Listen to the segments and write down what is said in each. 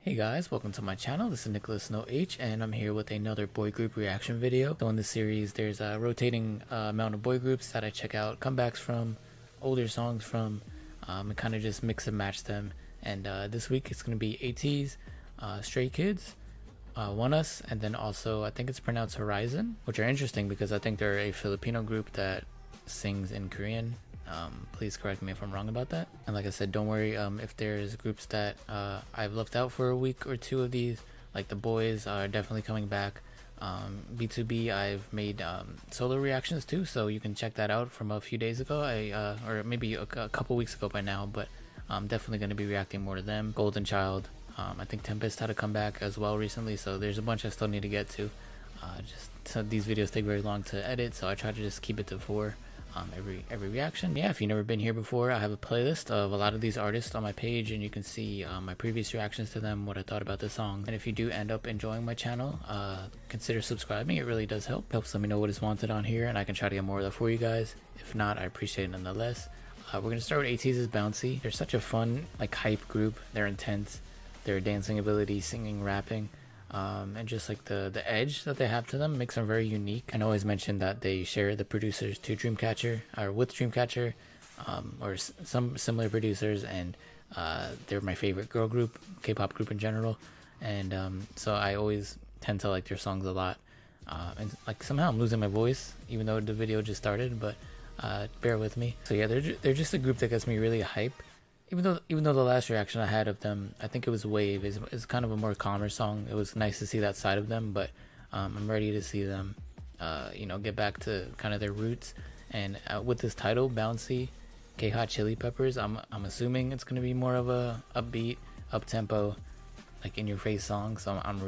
Hey guys, welcome to my channel. This is Nicholas No H, and I'm here with another boy group reaction video. So in this series, there's a rotating amount of boy groups that I check out comebacks from, older songs from, and kind of just mix and match them. And this week it's going to be ATEEZ, Stray Kids, ONEUS, and then also I think it's pronounced HORI7ON, which are interesting because I think they're a Filipino group that sings in Korean. Please correct me if I'm wrong about that. And like I said, don't worry if there's groups that I've left out for a week or two of these. Like the boys are definitely coming back. B2B I've made solo reactions too, so you can check that out from a few days ago, or maybe a couple weeks ago by now, but I'm definitely going to be reacting more to them. Golden Child, I think Tempest had a comeback as well recently, so there's a bunch I still need to get to. So these videos take very long to edit, so I try to just keep it to 4 every reaction. Yeah, if you've never been here before, I have a playlist of a lot of these artists on my page, and you can see my previous reactions to them, what I thought about the song. And if you do end up enjoying my channel, consider subscribing. It really does helps let me know what is wanted on here, and I can try to get more of that for you guys. If not, I appreciate it nonetheless. We're gonna start with ATEEZ's Bouncy. They're such a fun, like, hype group. They're intense. Their dancing ability, singing, rapping, and just like the edge that they have to them makes them very unique. And I always mention that they share the producers to Dreamcatcher, or with Dreamcatcher, or some similar producers, and they're my favorite girl group, K-pop group in general. And so I always tend to like their songs a lot. And like somehow I'm losing my voice, even though the video just started, but bear with me. So yeah, they're just a group that gets me really hype. Even though the last reaction I had of them, I think it was Wave, is kind of a more calmer song. It was nice to see that side of them, but I'm ready to see them, get back to kind of their roots. And with this title, Bouncy, K-Hot Chili Peppers, I'm assuming it's gonna be more of a upbeat, up-tempo, like in-your-face song. So I'm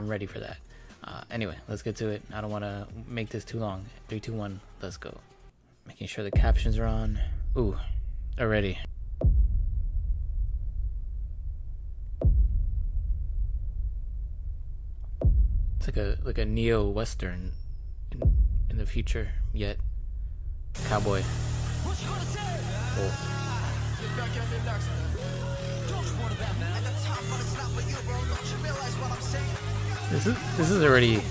ready for that. Anyway, let's get to it. I don't want to make this too long. 3, 2, 1, let's go. Making sure the captions are on. Ooh, already. It's like a neo-western in the future, yet cowboy. Oh. This is already.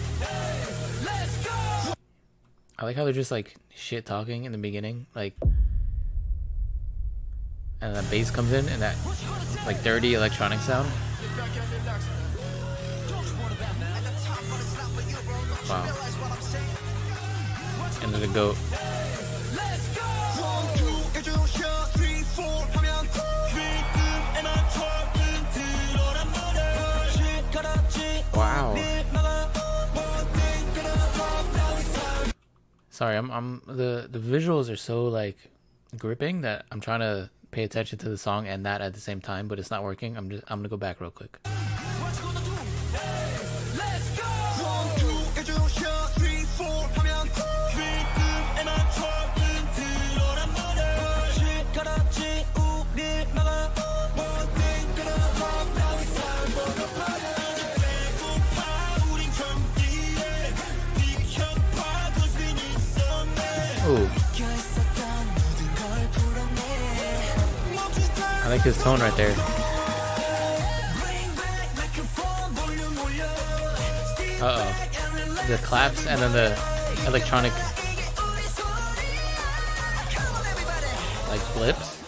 I like how they're just like shit talking in the beginning, like, and the bass comes in and that like dirty electronic sound. Wow. And then the goat. Wow. Sorry, the visuals are so like gripping that I'm trying to pay attention to the song and that at the same time, but it's not working. I'm gonna go back real quick. Ooh. I like his tone right there. Uh-oh. The claps and then the electronic like flips.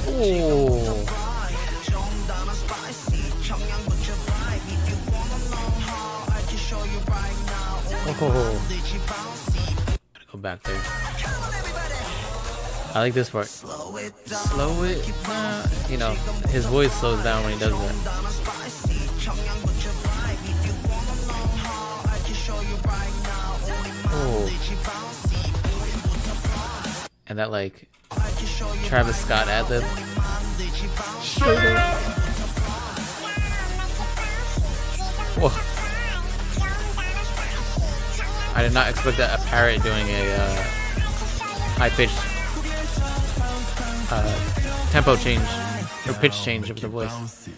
Ooh. Oh. Gotta go back there. I like this part. Slow it. His voice slows down when he does that. Oh. And that like Travis Scott ad-lib. Whoa. I did not expect a parrot doing a high-pitched tempo change or pitch change of the voice.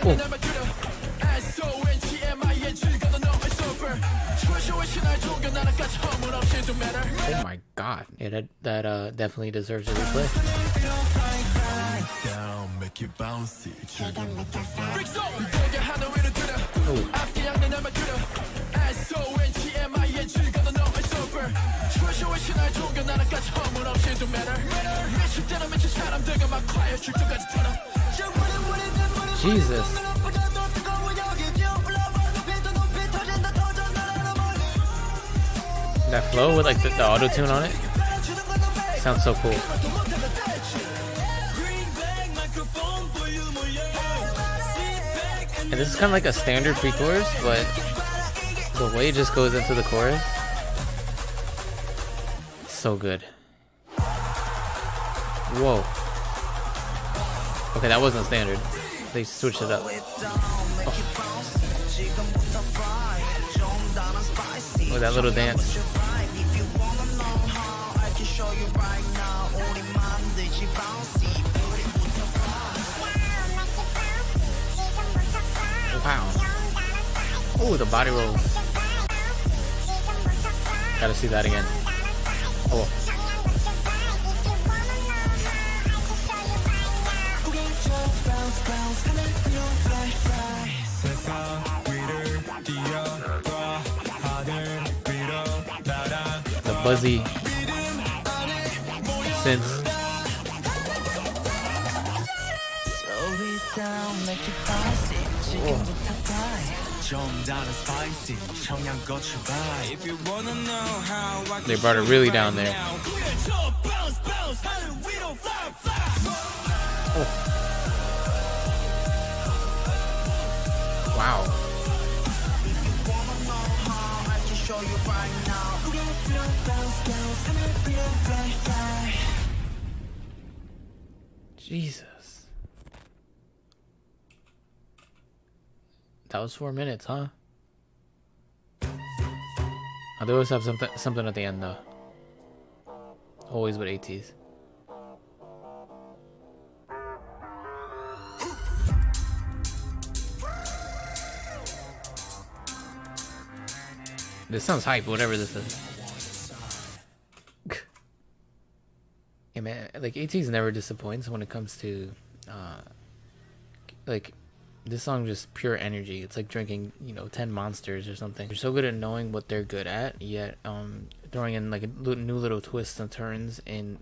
Ooh. Oh my god. Yeah, that definitely deserves a replay. Oh. Jesus. That flow with like the auto tune on it sounds so cool. And this is kind of like a standard pre-chorus, but the way it just goes into the chorus, so good. Whoa. Okay, that wasn't standard. They switched it up. Oh. Oh, that little dance. Wow. Oh, the body roll. Gotta see that again. Oh. The buzzy synth. They brought it really down there. Oh. Wow. Jesus. That was 4 minutes, huh? Oh, they always have something at the end, though. Always with ATEEZ. This sounds hype, whatever this is. Yeah, man, like ATEEZ never disappoints when it comes to, like, this song just pure energy. It's like drinking, 10 monsters or something. They're so good at knowing what they're good at, yet throwing in like new little twists and turns in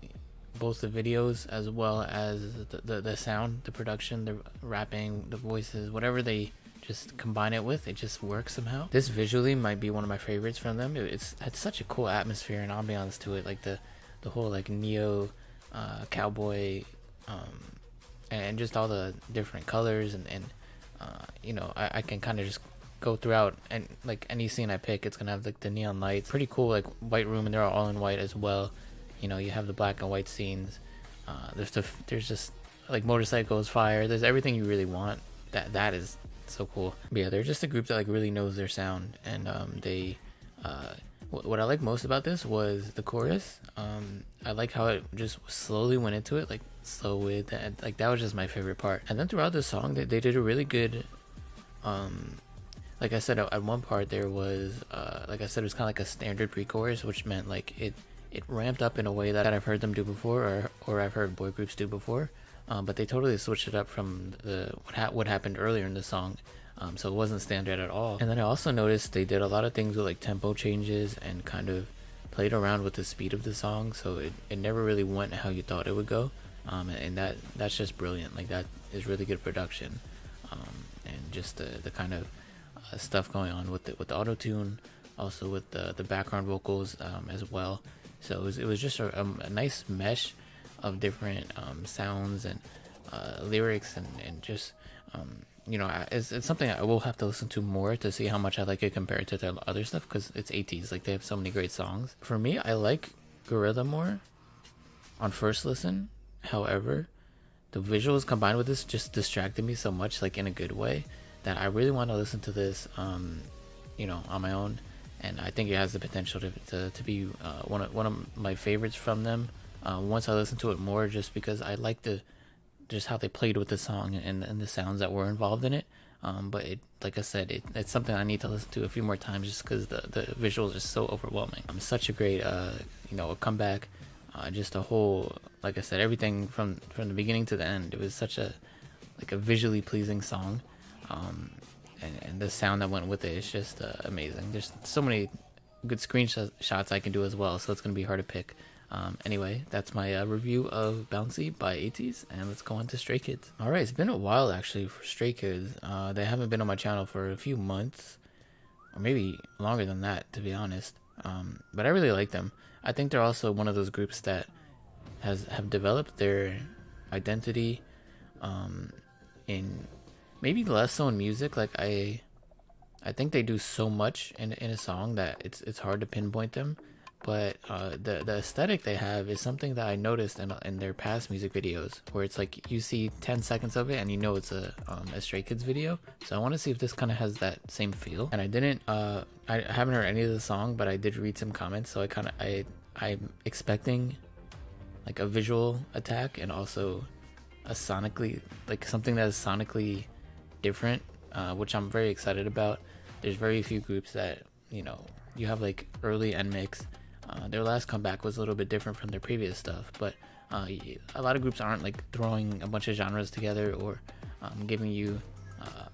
both the videos as well as the sound, the production, the rapping, the voices, whatever they just combine it with, it just works somehow. This visually might be one of my favorites from them. It's had such a cool atmosphere and ambiance to it, like the whole like neo cowboy and just all the different colors and I can kind of just go throughout, and like any scene I pick, it's gonna have like the neon lights, pretty cool, like white room, and they're all in white as well. You have the black and white scenes. There's just like motorcycles, fire. There's everything you really want. That is so cool. But yeah, they're just a group that like really knows their sound, and what I like most about this was the chorus. I like how it just slowly went into it, like slow with that. Like that was just my favorite part. And then throughout the song, they did a really good. Like I said, at one part there was, like I said, it was kind of like a standard pre-chorus, which meant like it ramped up in a way that I've heard them do before, or I've heard boy groups do before. But they totally switched it up from what happened earlier in the song. So it wasn't standard at all. And then I also noticed they did a lot of things with like tempo changes and kind of played around with the speed of the song, so it never really went how you thought it would go. And that's just brilliant. Like that is really good production. And just the kind of stuff going on with the auto tune, also with the background vocals as well. So it was just a nice mesh of different sounds and lyrics and just it's something I will have to listen to more to see how much I like it compared to their other stuff, because it's ATEEZ. Like they have so many great songs. For me, I like Gorilla more on first listen. However, the visuals combined with this just distracted me so much, like in a good way, that I really want to listen to this on my own. And I think it has the potential to be one of my favorites from them once I listen to it more, just because I like just how they played with the song and the sounds that were involved in it. But like I said, it's something I need to listen to a few more times just because the visuals are so overwhelming. Such a great a comeback, just a whole, like I said, everything from the beginning to the end. It was such a visually pleasing song, and the sound that went with it is just amazing. There's so many good screenshots I can do as well, so it's gonna be hard to pick. Anyway, that's my review of Bouncy by ATEEZ, and let's go on to Stray Kids. Alright, it's been a while actually for Stray Kids. They haven't been on my channel for a few months, or maybe longer than that, to be honest. But I really like them. I think they're also one of those groups that have developed their identity in maybe less so in music. Like I think they do so much in a song that it's hard to pinpoint them. But the aesthetic they have is something that I noticed in their past music videos, where it's like you see 10 seconds of it and you know it's a Stray Kids video. So I want to see if this kind of has that same feel. And I haven't heard any of the song, but I did read some comments, so I'm expecting like a visual attack and also a sonically, like something that is sonically different, which I'm very excited about. There's very few groups that, you know, you have like early and mix. Their last comeback was a little bit different from their previous stuff, but a lot of groups aren't like throwing a bunch of genres together or giving you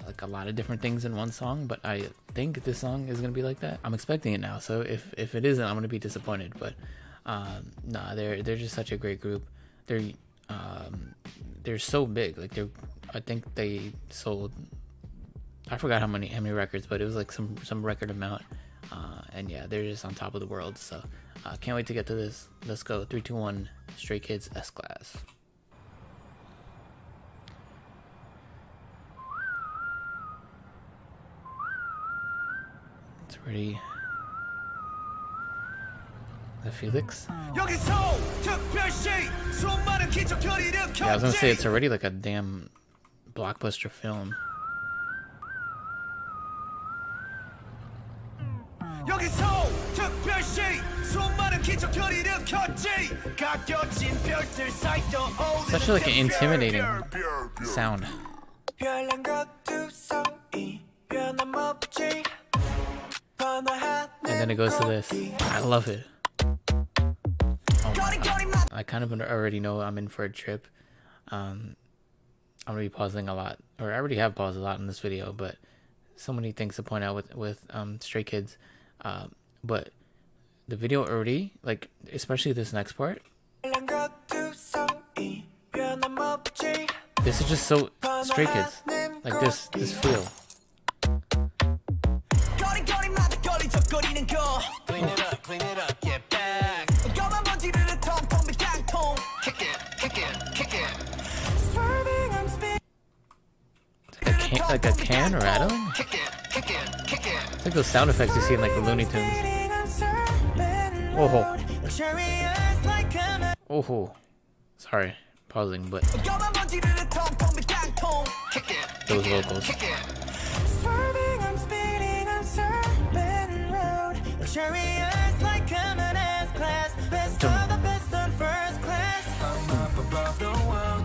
like a lot of different things in one song. But I think this song is gonna be like that. I'm expecting it now, so if it isn't, I'm gonna be disappointed. But nah, they're just such a great group. They're so big. Like I think they sold, I forgot how many records, but it was like some record amount. And yeah, they're just on top of the world. So can't wait to get to this. Let's go. 3, 2, 1. Stray Kids S-Class. It's ready. The Felix. Yeah, I was gonna say it's already like a damn blockbuster film. Such like an intimidating sound. And then it goes to this. I love it. Oh, I kind of already know I'm in for a trip. I'm gonna be pausing a lot, or I already have paused a lot in this video, but so many things to point out with Stray Kids. But the video already, like, especially this next part, this is just so Stray Kids, like this feel. Like a can rattling? It's like those sound effects you see in like the Looney Tunes. Oh. Oh. Sorry, pausing, but those vocals.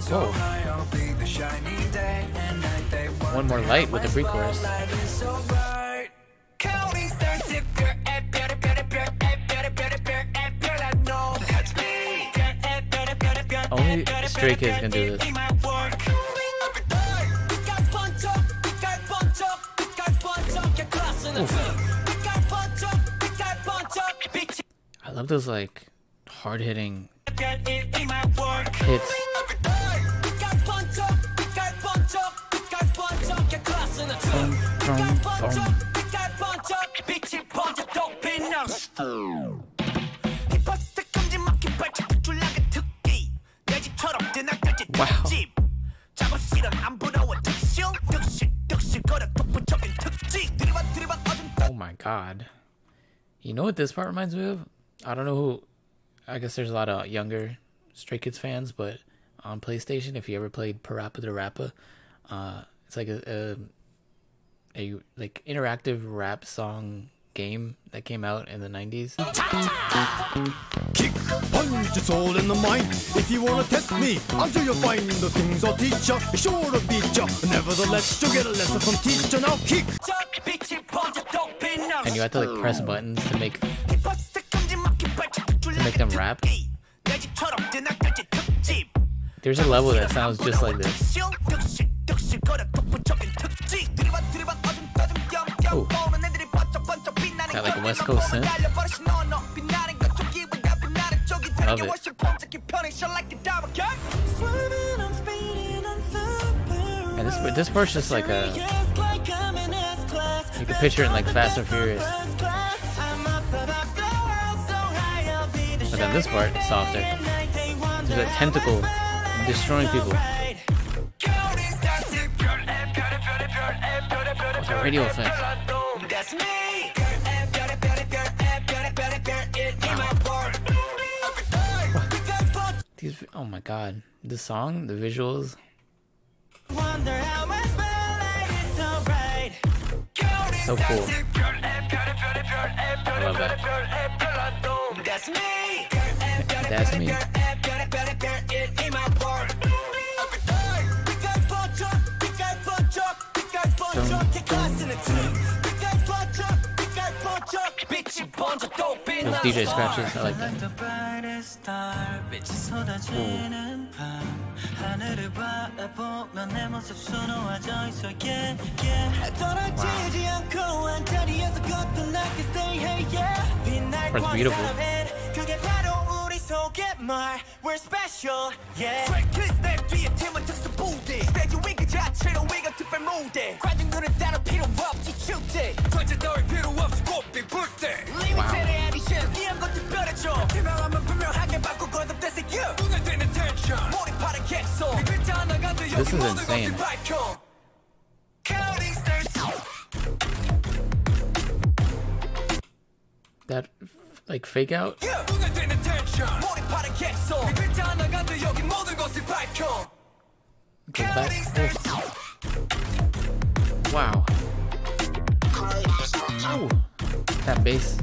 Whoa. One more light with the pre-chorus. Only Stray Kids can do this. I love those like hard-hitting hits. Wow. Oh my god. You know what this part reminds me of? I don't know who. I guess there's a lot of younger Stray Kids fans, but on PlayStation, if you ever played Parappa the Rappa, it's like a like interactive rap song game that came out in the 90s. Kick, punch, it's all in the mind. If you wanna test me, I'm sure you'll find the things I'll teach ya. Sure to beat ya. Nevertheless, you'll get a lesson from teacher. Now kick. And you have to like press buttons to make them rap. There's a level that sounds just like this. Ooh. Got like a West Coast synth. Love it. And this part's just like a, you can picture it in like Fast and Furious. But then this part is softer. There's a tentacle destroying people. What's a radio effect? These, oh my god, the song, the visuals. So cool. I love that. That's me. Those DJ scratches, I like that. Wow. It's beautiful. We're special, yeah. This is insane. That like fake out. Go back. Oh. Wow. Oh, that bass.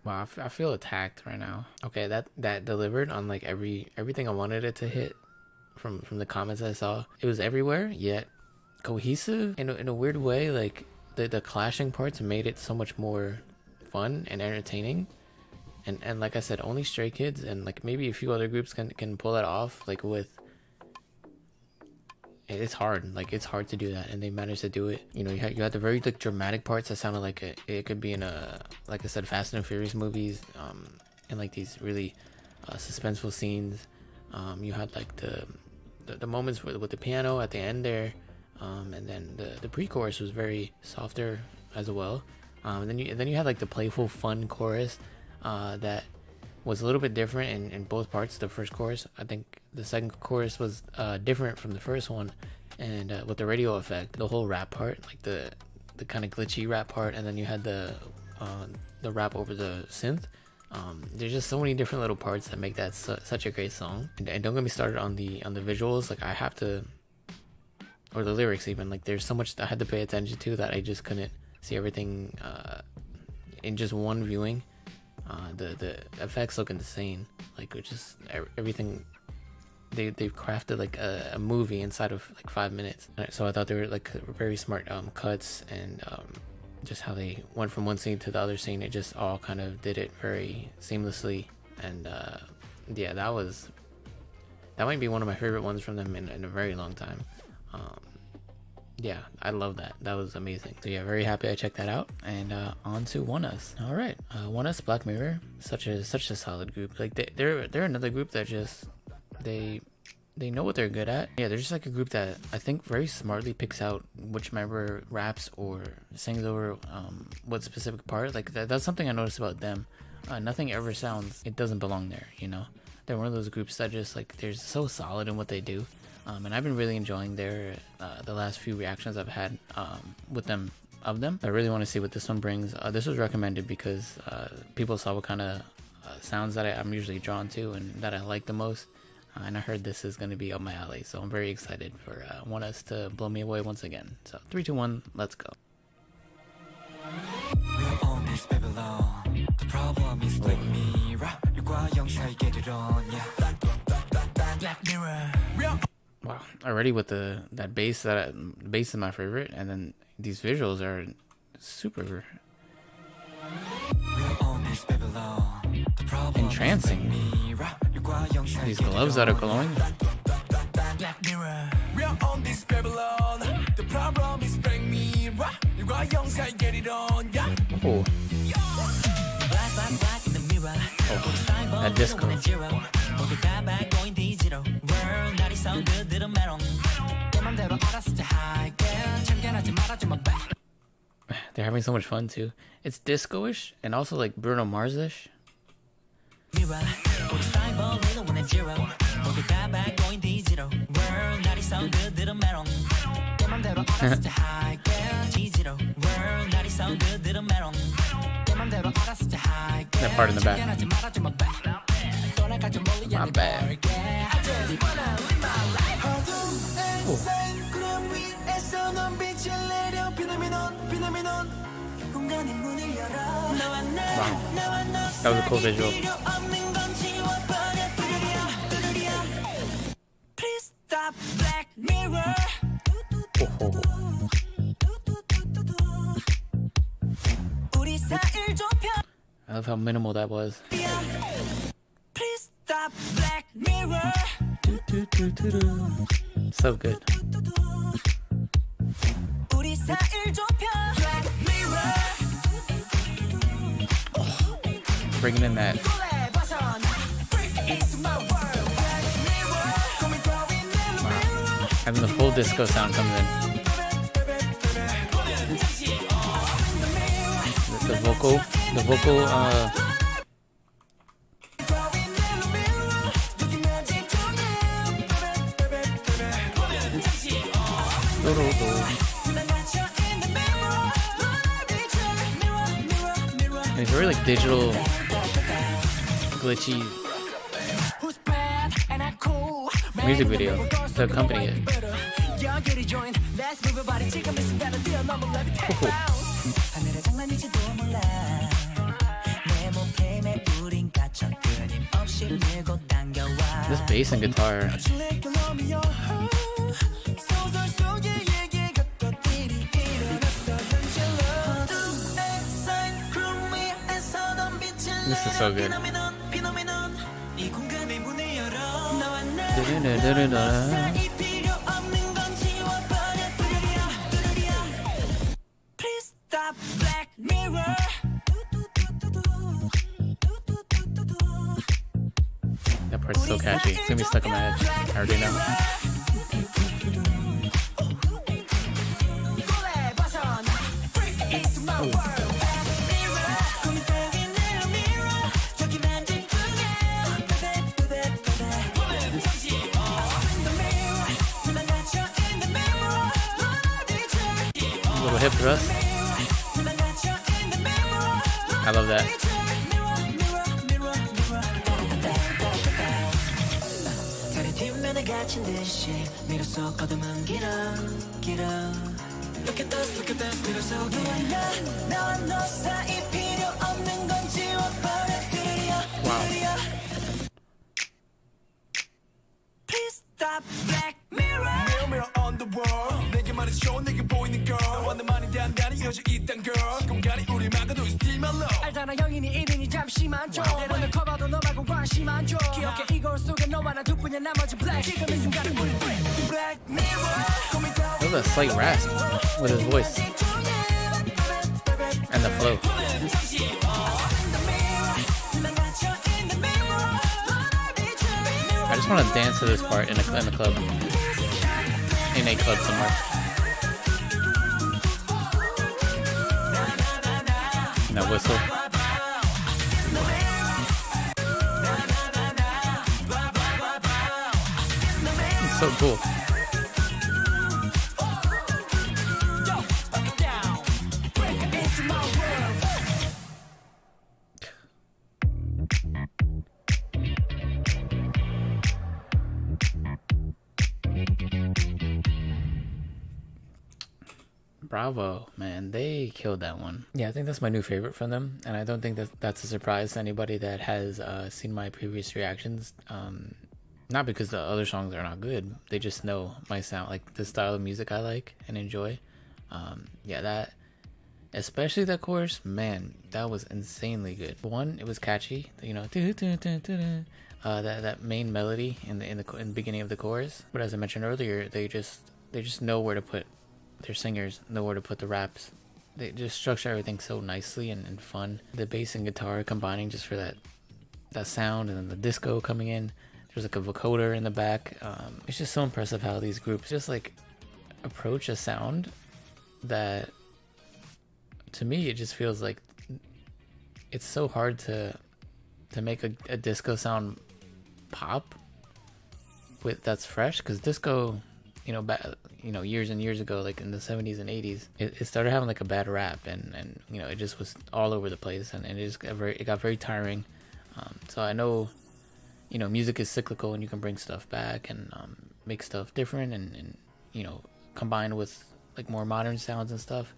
Wow, I feel attacked right now. Okay, that delivered on like everything I wanted it to hit from the comments I saw. It was everywhere, yet cohesive in a weird way. Like the clashing parts made it so much more fun and entertaining. And like I said, only Stray Kids and like maybe a few other groups can pull that off. Like with, it's hard. Like it's hard to do that, and they managed to do it. You know, you had the very like dramatic parts that sounded like it could be in a, like I said, Fast and Furious movies. And like these really suspenseful scenes. You had like the moments with the piano at the end there, and then the pre-chorus was very softer as well. And then you had like the playful, fun chorus that was a little bit different in both parts. The first chorus, I think the second chorus was different from the first one, and with the radio effect, the whole rap part, like the kind of glitchy rap part, and then you had the rap over the synth. There's just so many different little parts that make that such a great song. And don't get me started on the visuals. Like I have to, or the lyrics even. Like there's so much that I had to pay attention to that I just couldn't see everything in just one viewing. The effects look insane. Like it just everything. They've crafted like a movie inside of like 5 minutes. So I thought they were like very smart cuts, and just how they went from one scene to the other scene. It just all kind of did it very seamlessly. And yeah, that might be one of my favorite ones from them in a very long time. Yeah, I love that. That was amazing. So yeah, very happy I checked that out. And on to ONEUS. All right, ONEUS Black Mirror, such a solid group. Like they're another group that just they know what they're good at. Yeah, they're just like a group that I think very smartly picks out which member raps or sings over what specific part. Like that's something I noticed about them. Nothing ever sounds, it doesn't belong there, you know. They're one of those groups that just like they're so solid in what they do, and I've been really enjoying their the last few reactions I've had with them of them. I really want to see what this one brings. This was recommended because people saw what kind of sounds that I'm usually drawn to and that I like the most, and I heard this is going to be up my alley, so I'm very excited for ONEUS to blow me away once again. So 3, 2, 1, let's go. Wow, already with that bass, bass is my favorite, and then these visuals are super entrancing. These gloves that are glowing. Oh. Oh, that disco. They're having so much fun too. It's disco-ish and also like Bruno Mars-ish. That part in the back. My bad. Oh. Wow. That was a cool visual. Oh. I love how minimal that was. So good. Bringing in that. Wow. Having the full disco sound comes in. The vocal. It's very like digital, glitchy music video to accompany it. This bass and guitar. This is so good. That part's so catchy. It's gonna be stuck in my head. I already know. Little hip thrust. I love that. Wow. Please stop, Black Mirror. Mirror on the wall. 내게만 show 내게 보이는 girl. 너와 나만이 단단히 이어져 있단 girl. 공간이 우리 막아도 still my love. 알잖아 영인이 1인이 잠시만 줘. 내려는 커봐도 너 말고 관심만 줘. 기억해 이걸 속에 너와 나 둘뿐이야 나머지 black. 지금 이 순간은 우리 Black Mirror. There's a slight rasp with his voice and the flow. I just want to dance to this part in the club, in a club somewhere. And that whistle. so cool. Bravo, man, they killed that one. Yeah, I think that's my new favorite from them, and I don't think that that's a surprise to anybody that has seen my previous reactions. Not because the other songs are not good, they just know my sound, like the style of music I like and enjoy. Yeah, that, especially that chorus, man, that was insanely good. One, it was catchy, you know, that main melody in the beginning of the chorus. But as I mentioned earlier, they just know where to put. Their singers know where to put the raps. They just structure everything so nicely and fun. The bass and guitar combining just for that sound, and then the disco coming in. There's like a vocoder in the back. It's just so impressive how these groups just like approach a sound that, to me, it just feels like it's so hard to make a disco sound pop with that's fresh, because disco, you know, years and years ago, like in the 70s and 80s, it started having like a bad rap, and you know, it just was all over the place, and it got very tiring. So I know, you know, music is cyclical, and you can bring stuff back and make stuff different, and you know, combine with like more modern sounds and stuff.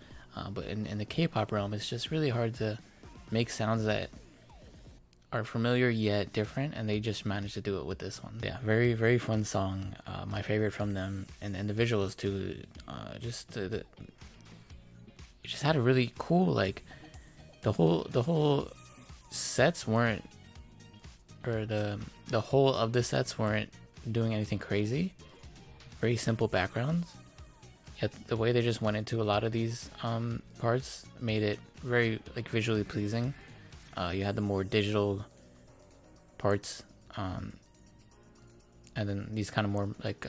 But in the K-pop realm, it's just really hard to make sounds that are familiar yet different, and they just managed to do it with this one. Yeah, very, very fun song. My favorite from them, and the visuals too. It just had a really cool, like, the whole sets weren't, or the whole of the sets weren't doing anything crazy. Very simple backgrounds. Yet the way they just went into a lot of these parts made it very like visually pleasing. You had the more digital parts, and then these kind of more like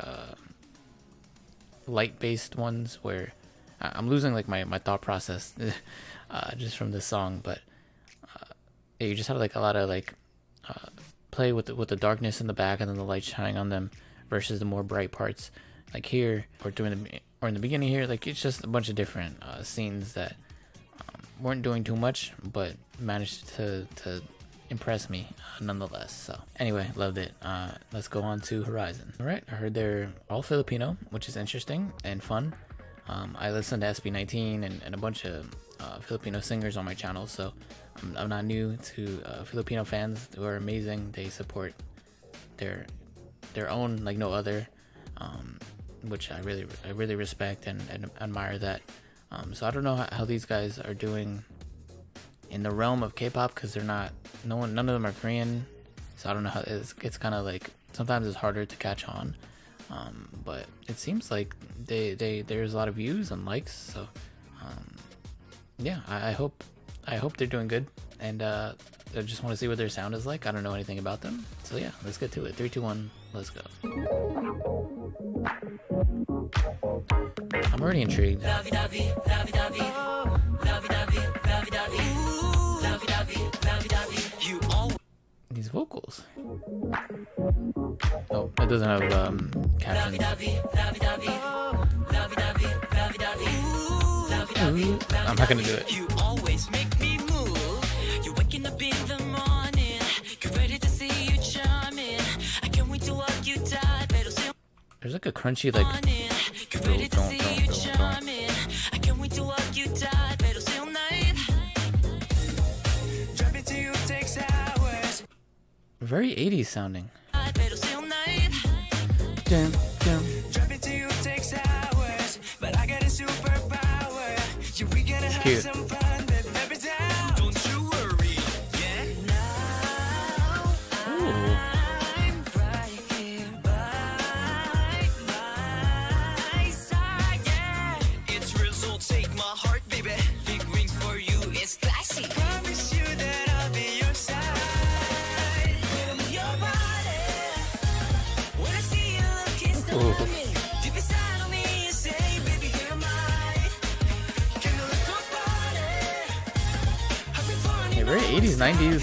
light-based ones where I'm losing like my thought process just from this song. But yeah, you just have like a lot of like play with the darkness in the back, and then the light shining on them, versus the more bright parts like here, or in the beginning here. Like, it's just a bunch of different scenes that weren't doing too much, but managed to impress me nonetheless. So anyway, loved it. Let's go on to HORI7ON. All right, I heard they're all Filipino, which is interesting and fun. I listened to SB19 and a bunch of Filipino singers on my channel, so I'm not new to Filipino fans who are amazing. They support their own like no other, which I really respect and admire that. So I don't know how these guys are doing in the realm of K-pop, because none of them are Korean. So I don't know how it's kind of like sometimes it's harder to catch on. But it seems like there's a lot of views and likes. So yeah, I hope they're doing good, and I just want to see what their sound is like. I don't know anything about them, so yeah, let's get to it. 3, 2, 1, let's go. I'm already intrigued. These vocals. Oh, it doesn't have captions. I'm not gonna do it. You always make me move. You're waking up in the morning. Get ready to see you charming. I can't wait to walk you tight. There's like a crunchy like. Very 80s sounding. Cute. Very 80s, 90s.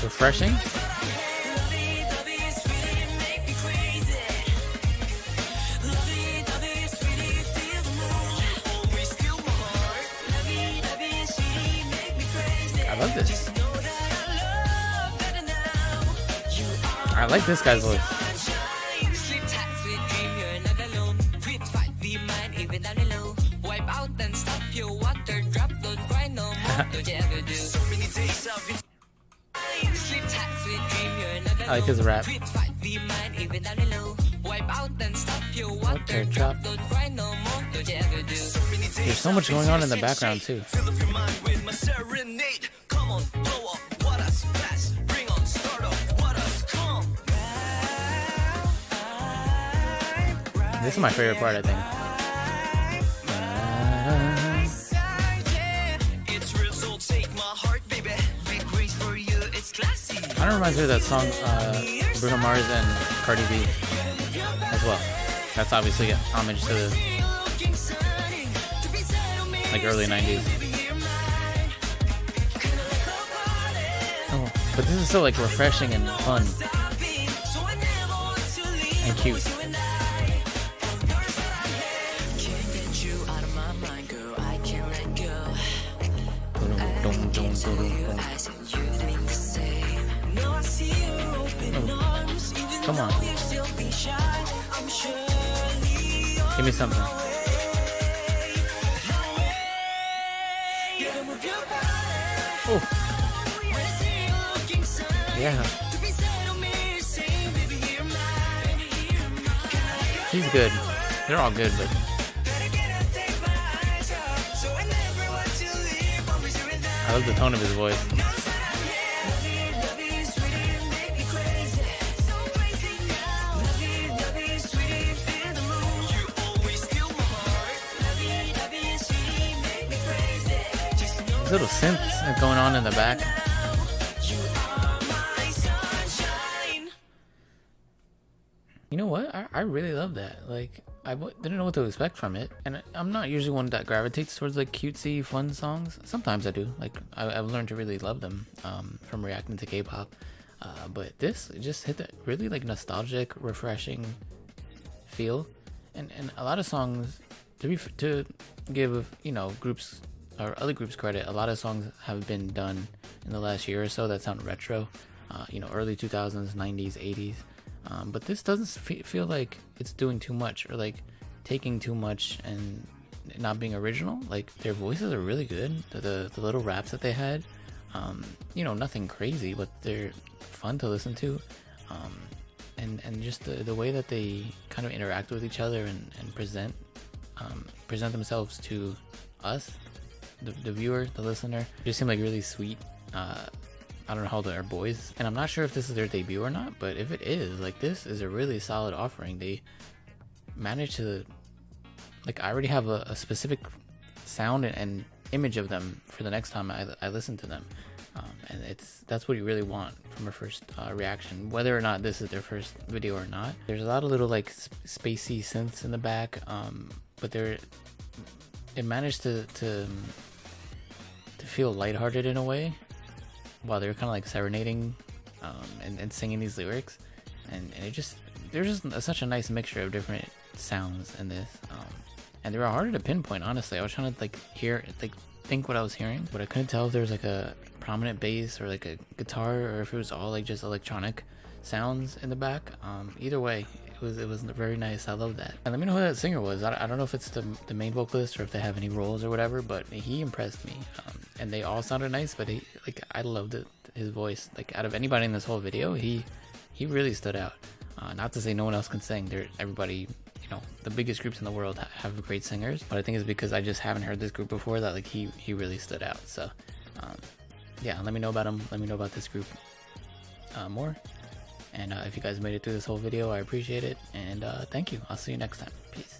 Refreshing. love this. I like this guy's voice. I like his rap. There's so much going on in the background too. This is my favorite part, I think. Kind of reminds me of that song Bruno Mars and Cardi B as well. That's obviously homage to the like early 90s. Oh, but this is so like refreshing and fun and cute. Come on. Give me something. Oh. Yeah. He's good. They're all good, but I love the tone of his voice. Little synths going on in the back. You know what? I really love that. Like, I didn't know what to expect from it, and I'm not usually one that gravitates towards like cutesy, fun songs. Sometimes I do. Like, I've learned to really love them from reacting to K-pop. But this just hit that really like nostalgic, refreshing feel, and a lot of songs to give groups or other groups credit. A lot of songs have been done in the last year or so that sound retro, early 2000s, 90s, 80s. But this doesn't feel like it's doing too much or like taking too much and not being original. Like, their voices are really good. The little raps that they had, nothing crazy, but they're fun to listen to. And just the way that they kind of interact with each other and present themselves to us, the viewer, the listener, just seem like really sweet. I don't know how they're boys, and I'm not sure if this is their debut or not, but if it is, like, this is a really solid offering. They managed to, like, I already have a specific sound and image of them for the next time I listen to them, and that's what you really want from a first reaction, whether or not this is their first video or not. There's a lot of little like spacey synths in the back, but it managed to feel lighthearted in a way, while they're kind of like serenading and singing these lyrics, and there's just such a nice mixture of different sounds in this, and they were harder to pinpoint. Honestly, I was trying to think what I was hearing, but I couldn't tell if there was like a prominent bass or like a guitar, or if it was all like just electronic sounds in the back. Either way, it was very nice. I love that. And let me know who that singer was. I don't know if it's the main vocalist or if they have any roles or whatever, but he impressed me. And they all sounded nice, but I loved it. His voice, like, out of anybody in this whole video, he really stood out. Not to say no one else can sing. Everybody, the biggest groups in the world have great singers, but I think it's because I just haven't heard this group before that like he really stood out. So yeah, let me know about him. Let me know about this group more. And if you guys made it through this whole video, I appreciate it. And thank you. I'll see you next time. Peace.